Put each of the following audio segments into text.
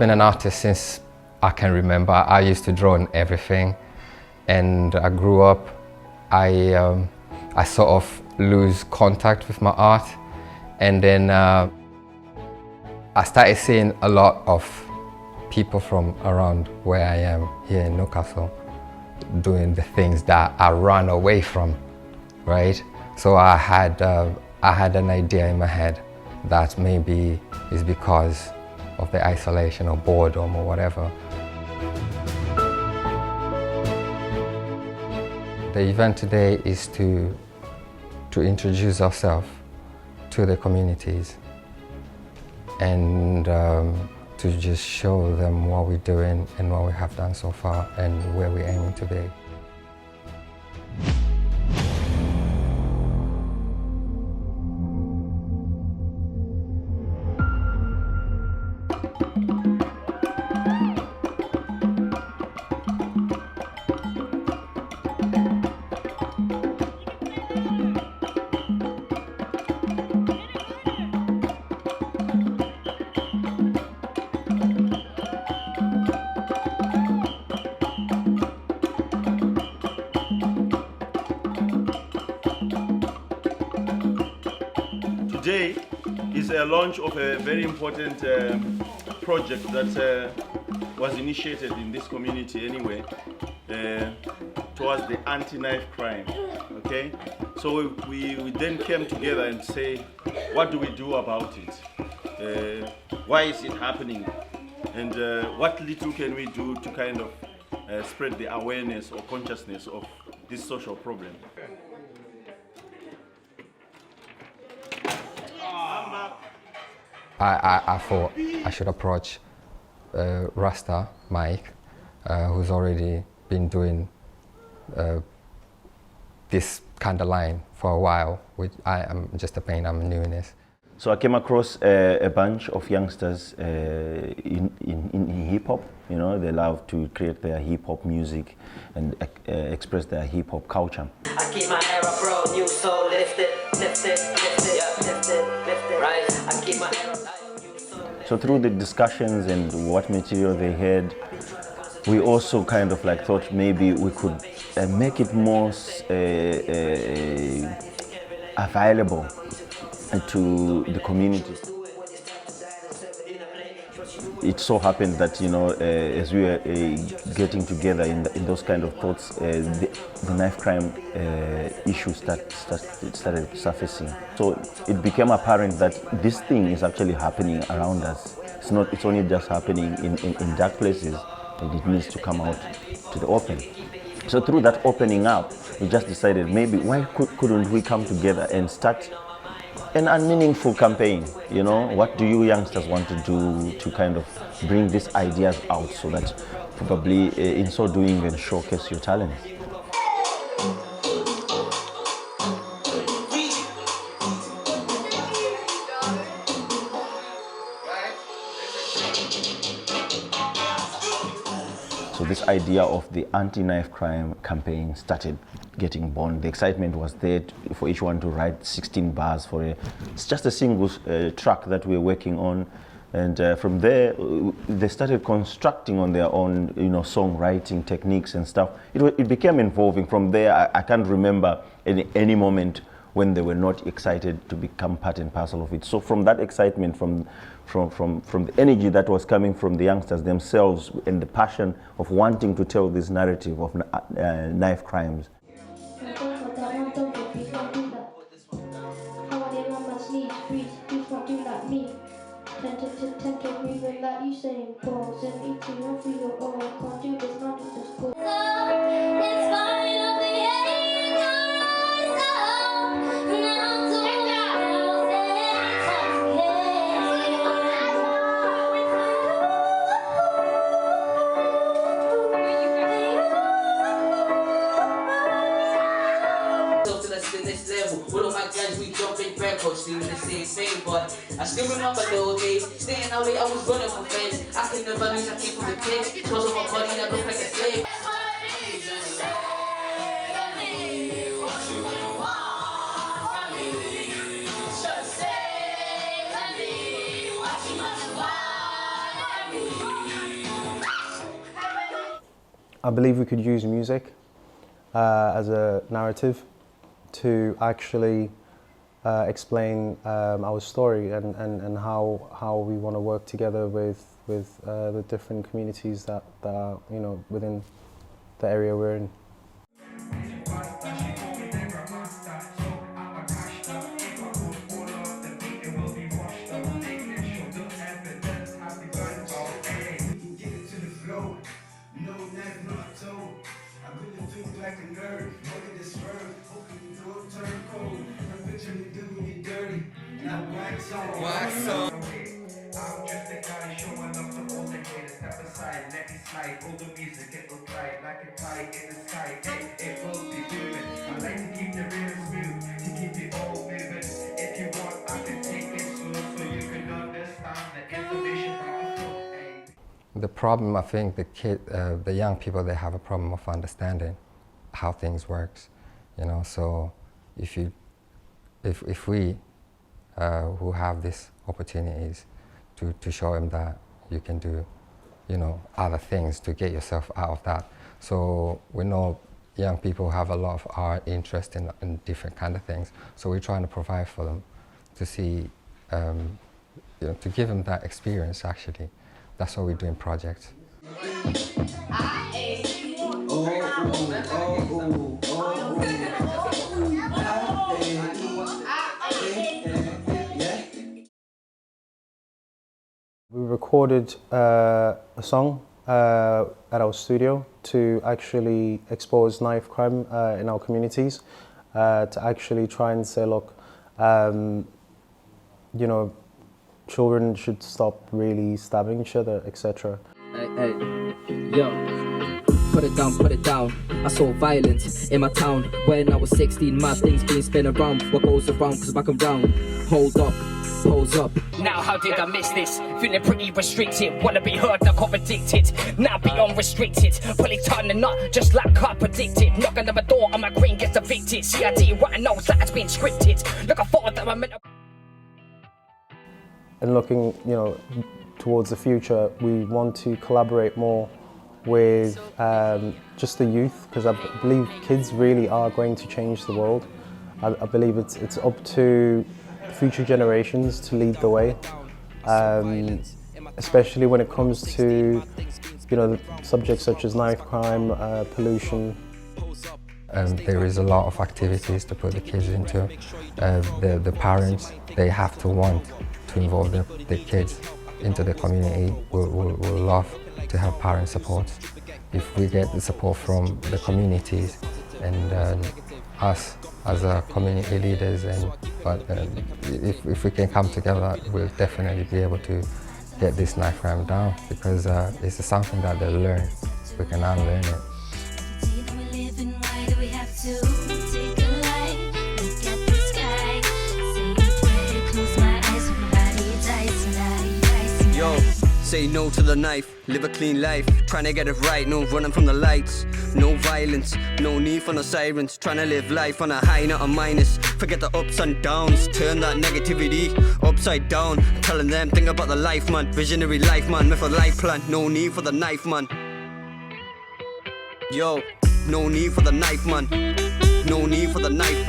been an artist since I can remember. I used to draw on everything, and I grew up, I sort of lose contact with my art, and then I started seeing a lot of people from around where I am here in Newcastle doing the things that I ran away from, right? So I had an idea in my head that maybe it's because of the isolation or boredom or whatever. The event today is to introduce ourselves to the communities and to just show them what we're doing and what we have done so far and where we're aiming to be. Today is a launch of a very important project that was initiated in this community anyway, towards the anti-knife crime, okay? So we then came together and say, what do we do about it? Why is it happening? And what little can we do to kind of spread the awareness or consciousness of this social problem? I thought I should approach Rasta Mike, who's already been doing this kind of line for a while, which I am just a pain, I'm new in this. So I came across a bunch of youngsters in hip-hop. You know, they love to create their hip-hop music and express their hip-hop culture. I keep my hair up, bro, new soul lifted, lifted, lifted, yeah, lifted, lifted, right? I keep my hair up. So through the discussions and what material they had, we also kind of like thought maybe we could make it more available to the community. It so happened that, you know, as we were getting together in those kind of thoughts, the knife crime issue started surfacing. So it became apparent that this thing is actually happening around us. It's only just happening in dark places, and it needs to come out to the open. So through that opening up, we just decided maybe why couldn't we come together and start an unmeaningful campaign. You know, what do you youngsters want to do to kind of bring these ideas out so that probably in so doing you can showcase your talent? So this idea of the anti-knife crime campaign started getting born. The excitement was there for each one to write 16 bars for it's just a single track that we're working on. And from there, they started constructing on their own, you know, songwriting techniques and stuff. It became involving. From there, I can't remember any moment when they were not excited to become part and parcel of it. So from that excitement, from the energy that was coming from the youngsters themselves and the passion of wanting to tell this narrative of knife crimes. But I still remember those days, staying out late, I was running from friends. I can never lose, I came from the pits. Clothes on my body that look like a slave. I believe we could use music as a narrative to actually explain our story and how we want to work together with the different communities that are, you know, within the area we're in. The problem, I think, the young people, they have a problem of understanding how things works, you know. So if we who have these opportunities to show them that you can do, you know, other things to get yourself out of that. So we know young people have a lot of art interest in different kind of things. So we're trying to provide for them to see, you know, to give them that experience actually. That's what we do in projects. We recorded a song at our studio to actually expose knife crime in our communities, to actually try and say, look, you know, children should stop really stabbing each other, etc. Hey, yo, put it down. I saw violence in my town when I was 16. My things being spin around. What goes around comes back around. Hold up, pose up. Now how did I miss this? Feeling pretty restricted. Wanna be heard, not contradicted. Now be unrestricted. Fully tighten the knot, just like I predicted. Knocking on the door and my green gets evicted. CID right now, that's been scripted. Look, I thought that I meant. And looking, you know, towards the future, we want to collaborate more with just the youth, because I believe kids really are going to change the world. I believe it's up to future generations to lead the way, especially when it comes to, you know, subjects such as knife crime, pollution. There is a lot of activities to put the kids into. The parents, they have to want to involve the kids into the community. We'll love to have parent support. If we get the support from the communities and us as community leaders, but if we can come together, we'll definitely be able to get this knife crime down, because it's something that they learn. We can unlearn it. Yo, say no to the knife, live a clean life, trying to get it right, no running from the lights, no violence, no need for no sirens, trying to live life on a high, not a minus, forget the ups and downs, turn that negativity upside down, telling them, think about the life, man, visionary life, man, with a life plan, no need for the knife, man. Yo, no need for the knife, man, no need for the knife.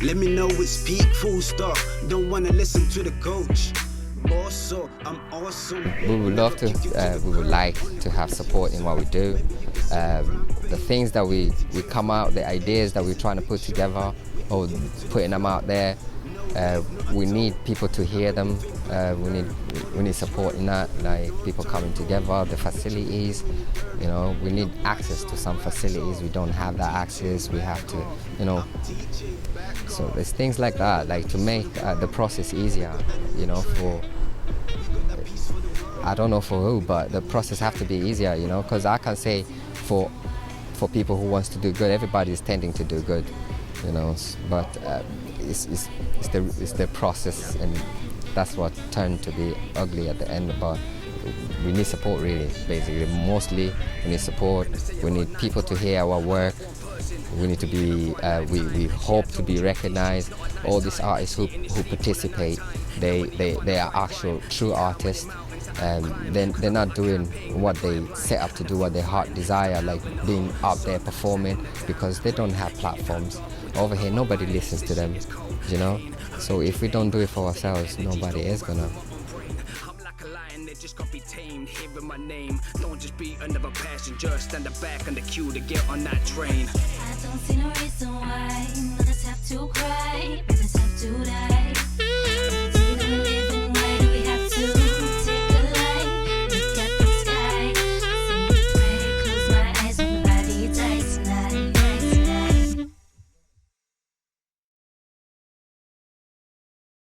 Let me know it's peak, full stop. Don't wanna listen to the coach. Also, I'm awesome. We would love to, we would like to have support in what we do. The things that we come out, the ideas that we're trying to put together, or putting them out there, we need people to hear them. We need support in that, like people coming together, the facilities, you know, we need access to some facilities. We don't have that access. We have to, you know, so there's things like that, like to make the process easier, you know, for, I don't know for who, but the process have to be easier, you know, because I can say for people who wants to do good, everybody is tending to do good, you know, but it's the process, and that's what turned to be ugly at the end. But we need support really, basically. Mostly we need support, we need people to hear our work, we need to be, we hope to be recognized. All these artists who participate, they are actual true artists. They're not doing what they set up to do, what their heart desire, like being out there performing, because they don't have platforms. Over here, nobody listens to them, you know? So if we don't do it for ourselves, nobody is gonna. I'm like a lion that just can't be tamed. Hearing my name, don't just be another passenger. Stand back on the queue to get on that train. I don't see no reason why mothers have to cry, brothers have to die.